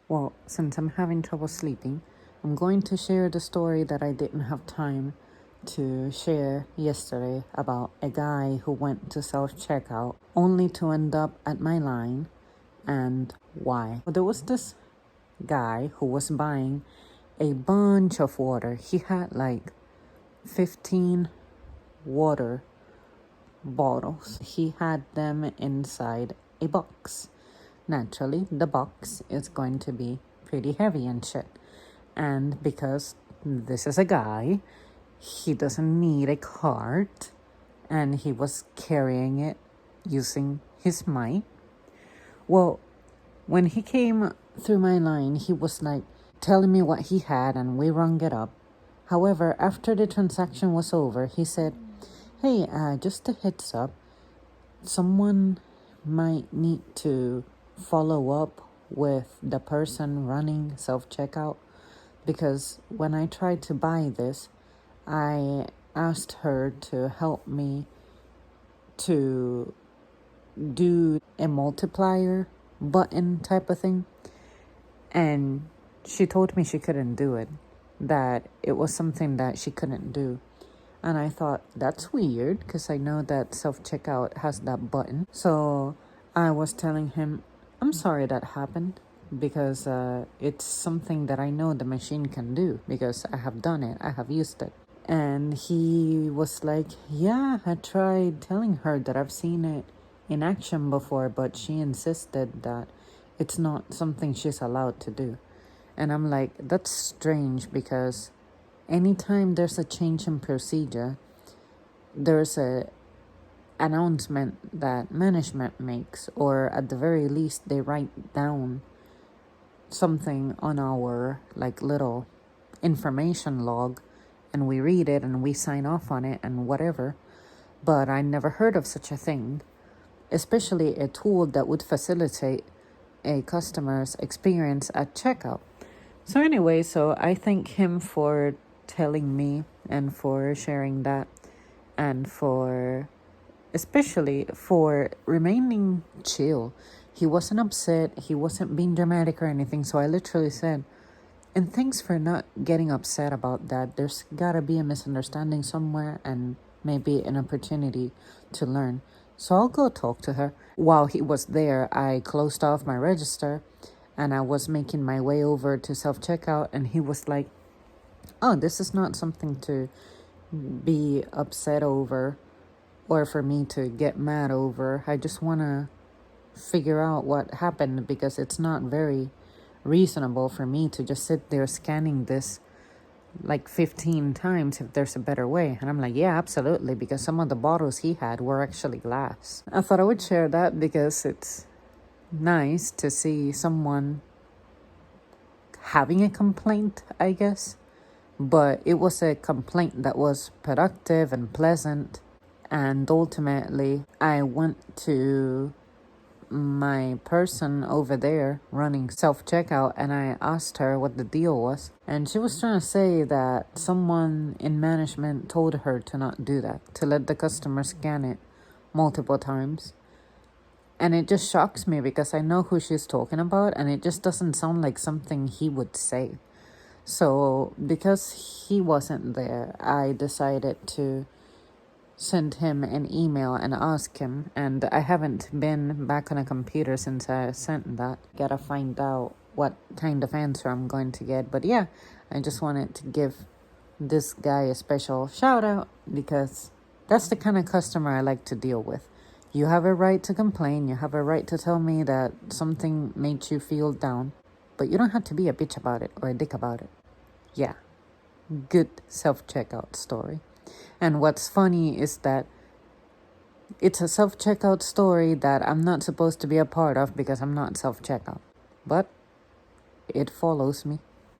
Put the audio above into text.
Well, since I'm having trouble sleeping, I'm going to share the story that I didn't have time to share yesterday about a guy who went to self checkout only to end up at my line and why. Well, there was this guy who was buying a bunch of water. He had like 15 water bottles. He had them inside a box. Naturally, the box is going to be pretty heavy and shit. And because this is a guy, he doesn't need a cart, and he was carrying it using his mic. Well, when he came through my line, he was like telling me what he had, and we rung it up. However, after the transaction was over, he said, "Hey, just a heads up, someone might need to follow up with the person running self-checkout, because when I tried to buy this, I asked her to help me to do a multiplier button type of thing, and she told me she couldn't do it, that it was something that she couldn't do." And I thought, that's weird, because I know that self-checkout has that button. So I was telling him, I'm sorry that happened, because it's something that I know the machine can do, because I have done it, I have used it. And he was like, yeah, I tried telling her that I've seen it in action before, but she insisted that it's not something she's allowed to do. And I'm like, that's strange, because anytime there's a change in procedure, there's a announcement that management makes, or at the very least they write down something on our like little information log, and we read it and we sign off on it and whatever. But I never heard of such a thing, especially a tool that would facilitate a customer's experience at checkout. So anyway, so I thank him for telling me and for sharing that, and for especially for remaining chill. He wasn't upset, he wasn't being dramatic or anything. So I literally said, and thanks for not getting upset about that. There's gotta be a misunderstanding somewhere, and maybe an opportunity to learn. So I'll go talk to her. While he was there, I closed off my register and I was making my way over to self-checkout, and he was like, oh, this is not something to be upset over or for me to get mad over. I just want to figure out what happened, because it's not very reasonable for me to just sit there scanning this like 15 times if there's a better way. And I'm like, yeah, absolutely, because some of the bottles he had were actually glass. I thought I would share that because it's nice to see someone having a complaint, I guess. But it was a complaint that was productive and pleasant. And ultimately, I went to my person over there running self-checkout, and I asked her what the deal was. And she was trying to say that someone in management told her to not do that, to let the customer scan it multiple times. And it just shocks me, because I know who she's talking about, and it just doesn't sound like something he would say. So because he wasn't there, I decided to send him an email and ask him. And I haven't been back on a computer since I sent that. Gotta find out what kind of answer I'm going to get. But yeah, I just wanted to give this guy a special shout out, because that's the kind of customer I like to deal with. You have a right to complain. You have a right to tell me that something made you feel down, but you don't have to be a bitch about it or a dick about it. Yeah, good self-checkout story. And what's funny is that it's a self-checkout story that I'm not supposed to be a part of, because I'm not self-checkout. But it follows me.